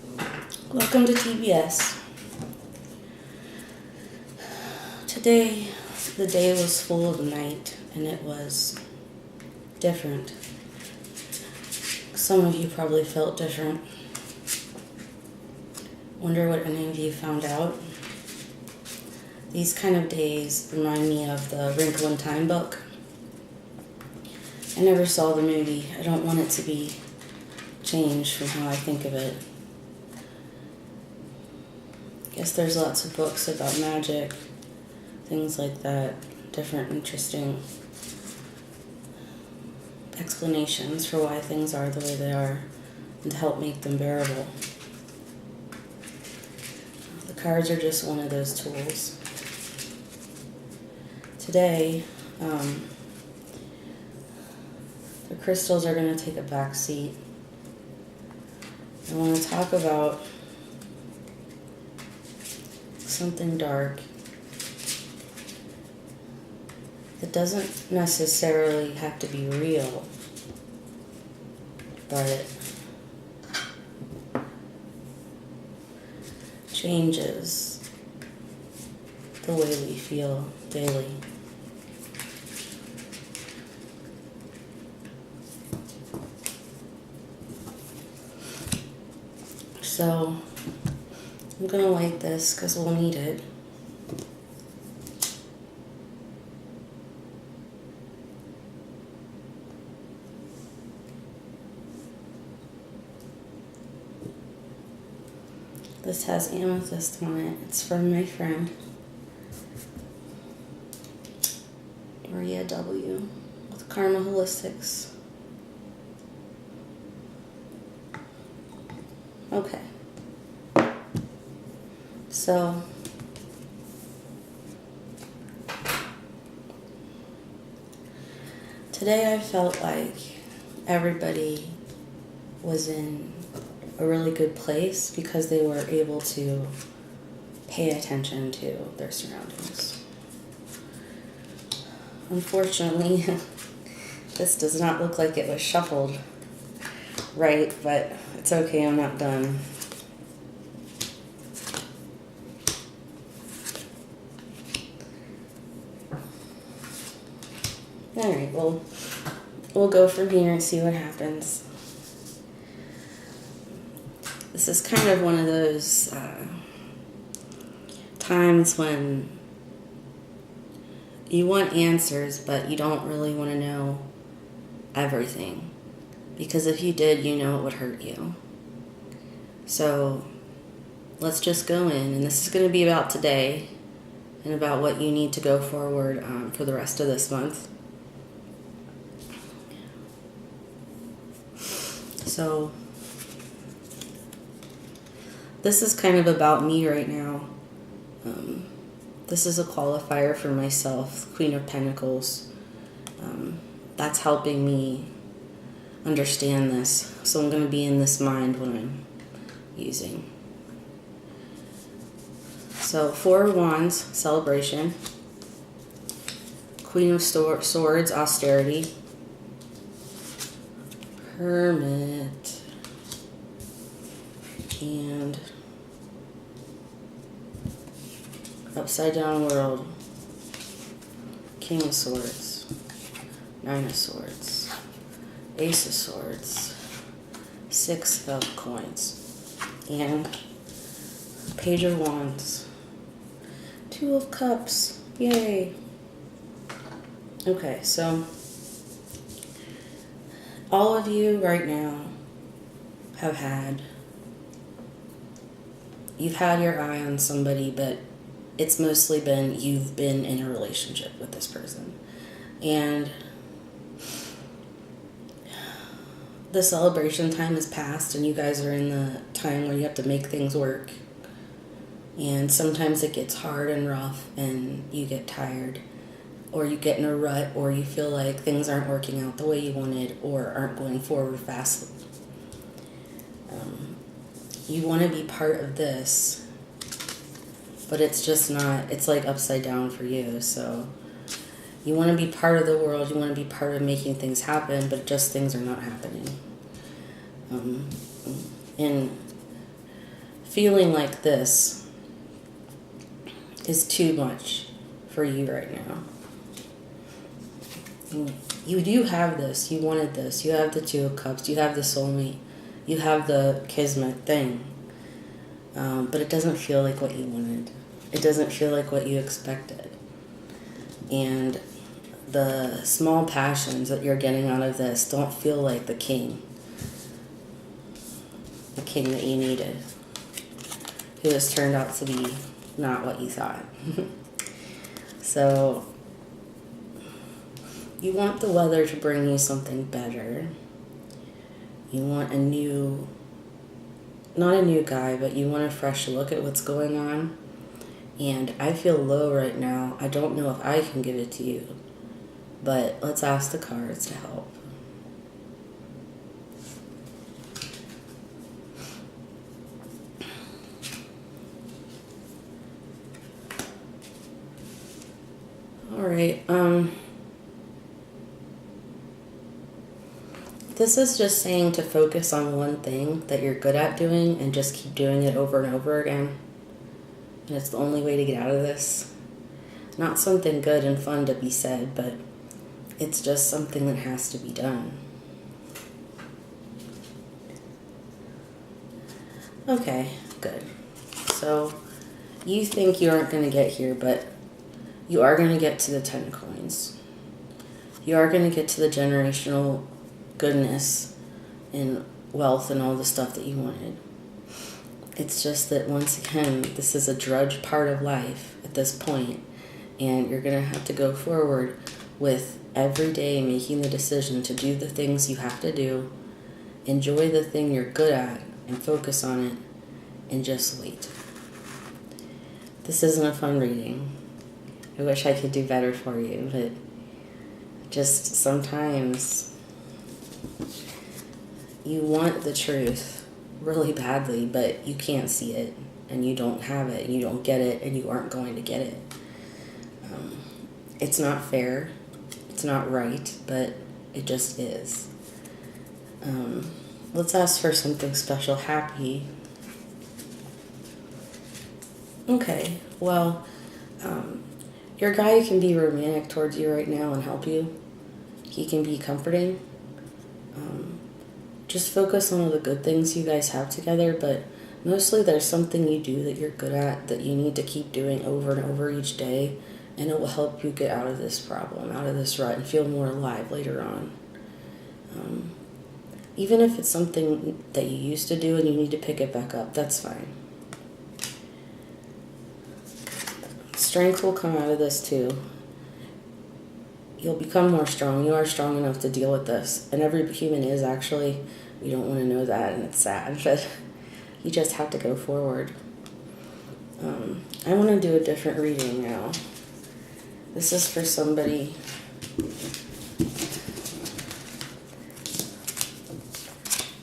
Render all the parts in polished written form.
Welcome to TBS. Today, the day was full of night, and it was different. Some of you probably felt different. Wonder what any of you found out. These kind of days remind me of the Wrinkle in Time book. I never saw the movie. I don't want it to be changed from how I think of it. I guess there's lots of books about magic, things like that, different interesting explanations for why things are the way they are and to help make them bearable. The cards are just one of those tools. Today, the crystals are going to take a back seat. I want to talk about something dark that doesn't necessarily have to be real, but it changes the way we feel daily. So I'm going to light this because we'll need it. This has amethyst on it. It's from my friend Maria W. with Karma Holistics. Okay. So, today I felt like everybody was in a really good place because they were able to pay attention to their surroundings. Unfortunately, this does not look like it was shuffled right, but it's okay, I'm not done. Alright, well, we'll go from here and see what happens. This is kind of one of those times when you want answers, but you don't really want to know everything. Because if you did, you know it would hurt you. So let's just go in, and this is going to be about today and about what you need to go forward for the rest of this month. So this is kind of about me right now. This is a qualifier for myself, Queen of Pentacles. That's helping me understand this. So I'm going to be in this mind when I'm using. So 4 of Wands, celebration. Queen of Swords, austerity. Hermit. And upside down world. King of Swords. 9 of Swords. Ace of Swords. 6 of Coins. And Page of Wands. 2 of Cups. Yay. Okay, so all of you right now you've had your eye on somebody, but it's mostly been you've been in a relationship with this person. And the celebration time has passed, and you guys are in the time where you have to make things work. And sometimes it gets hard and rough, and you get tired, or you get in a rut, or you feel like things aren't working out the way you wanted, or aren't going forward fast. You want to be part of this, but it's just not, it's like upside down for you. So you want to be part of the world, you want to be part of making things happen, but just things are not happening. And feeling like this is too much for you right now. You do have this. You wanted this. You have the Two of Cups. You have the soulmate. You have the kismet thing. But it doesn't feel like what you wanted. It doesn't feel like what you expected. And the small passions that you're getting out of this don't feel like the king. The king that you needed. Who has turned out to be not what you thought. So, you want the weather to bring you something better. You want not a new guy, but you want a fresh look at what's going on. And I feel low right now. I don't know if I can give it to you, but let's ask the cards to help. All right. This is just saying to focus on one thing that you're good at doing and just keep doing it over and over again. And it's the only way to get out of this. Not something good and fun to be said, but it's just something that has to be done. Okay, good. So you think you aren't going to get here, but you are going to get to the 10 coins. You are going to get to the generational goodness and wealth and all the stuff that you wanted. It's just that once again, this is a drudge part of life at this point, and you're going to have to go forward with every day making the decision to do the things you have to do, enjoy the thing you're good at, and focus on it, and just wait. This isn't a fun reading. I wish I could do better for you, but just sometimes you want the truth really badly, but you can't see it, and you don't have it, and you don't get it, and you aren't going to get it. It's not fair, it's not right, but it just is. Let's ask for something special. Happy. Okay, well, your guy can be romantic towards you right now and help you. He can be comforting. Just focus on all the good things you guys have together, but mostly there's something you do that you're good at that you need to keep doing over and over each day, and it will help you get out of this problem, out of this rut, and feel more alive later on. Even if it's something that you used to do and you need to pick it back up, that's fine. Strength will come out of this too. You'll become more strong. You are strong enough to deal with this. And every human is, actually. We don't want to know that, and it's sad. But you just have to go forward. I want to do a different reading now. This is for somebody.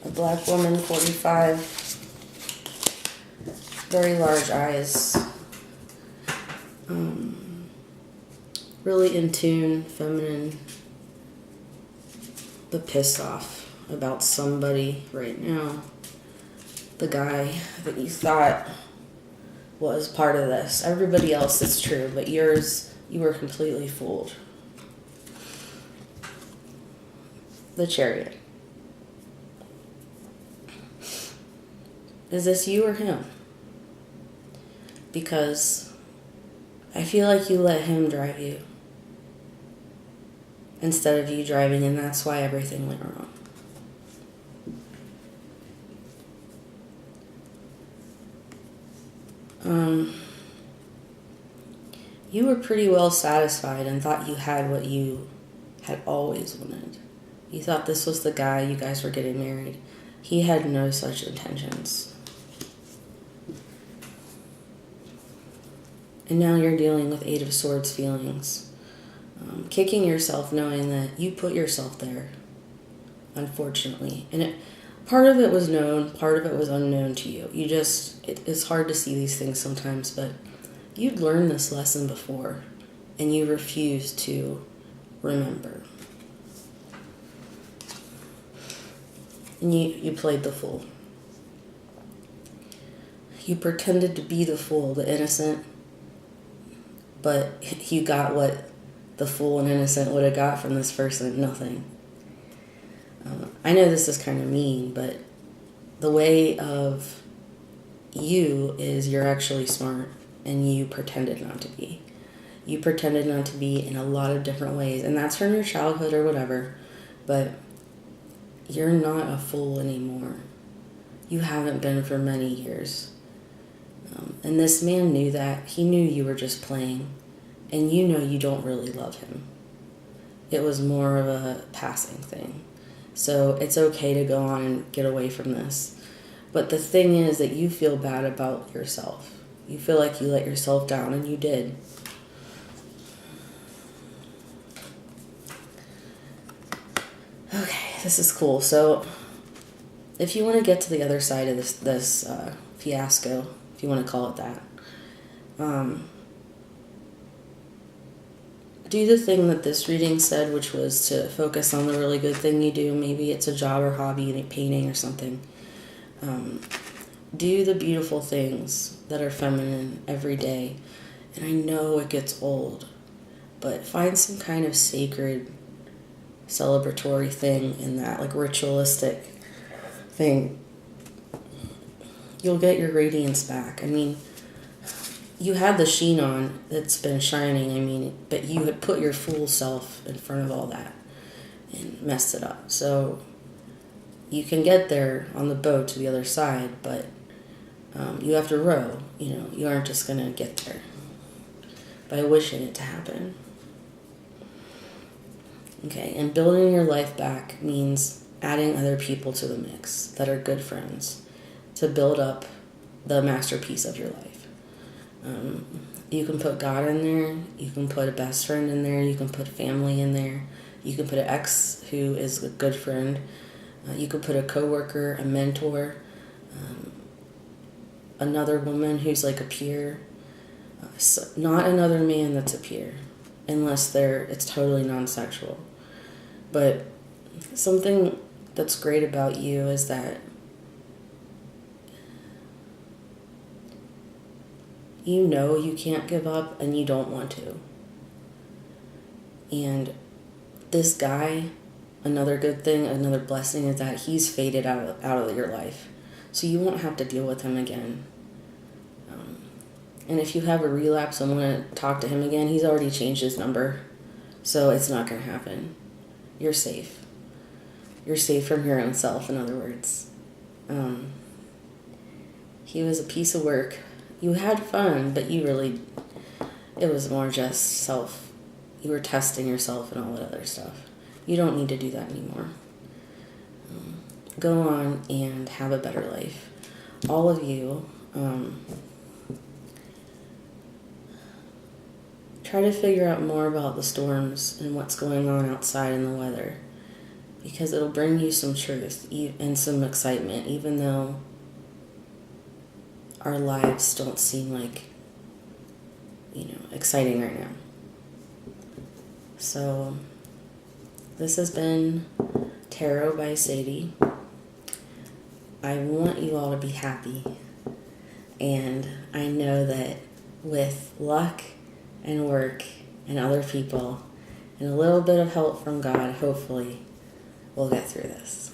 A black woman, 45. Very large eyes. Really in tune, feminine, but pissed off about somebody right now. The guy that you thought was part of this. Everybody else is true, but yours, you were completely fooled. The Chariot. Is this you or him? Because I feel like you let him drive you instead of you driving, and that's why everything went wrong. You were pretty well satisfied and thought you had what you had always wanted. You thought this was the guy, you guys were getting married. He had no such intentions. And now you're dealing with Eight of Swords feelings. Kicking yourself knowing that you put yourself there, unfortunately. And part of it was known, part of it was unknown to you. It's hard to see these things sometimes, but you'd learned this lesson before, and you refused to remember. And you played the fool. You pretended to be the fool, the innocent, but you got what the fool and innocent would have got from this person. Nothing. I know this is kind of mean, but the way of you is you're actually smart, and you pretended not to be. You pretended not to be in a lot of different ways, and that's from your childhood or whatever, but you're not a fool anymore. You haven't been for many years. And this man knew that. He knew you were just playing, and you know you don't really love him. It was more of a passing thing. So it's okay to go on and get away from this. But the thing is that you feel bad about yourself. You feel like you let yourself down, and you did. Okay, this is cool. So if you want to get to the other side of this fiasco, if you want to call it that, do the thing that this reading said, which was to focus on the really good thing you do. Maybe it's a job or hobby, like painting or something. Do the beautiful things that are feminine every day. And I know it gets old, but find some kind of sacred, celebratory thing in that, like ritualistic thing. You'll get your radiance back. I mean, you had the sheen on that's been shining, but you had put your fool self in front of all that and messed it up. So you can get there on the boat to the other side, but you have to row. You aren't just going to get there by wishing it to happen. Okay, and building your life back means adding other people to the mix that are good friends to build up the masterpiece of your life. You can put God in there, you can put a best friend in there, you can put family in there, you can put an ex who is a good friend, you could put a coworker, a mentor, another woman who's like a peer, not another man that's a peer, unless it's totally non-sexual. But something that's great about you is that you know you can't give up, and you don't want to. And this guy, another good thing, another blessing is that he's faded out of your life. So you won't have to deal with him again. And if you have a relapse and want to talk to him again, he's already changed his number. So it's not going to happen. You're safe. You're safe from your own self, in other words. He was a piece of work. You had fun, but it was more just self. You were testing yourself and all that other stuff. You don't need to do that anymore. Go on and have a better life. All of you, try to figure out more about the storms and what's going on outside in the weather, because it'll bring you some truth and some excitement, even though our lives don't seem like, exciting right now. So, this has been Tarot by Sadie. I want you all to be happy. And I know that with luck and work and other people and a little bit of help from God, hopefully, we'll get through this.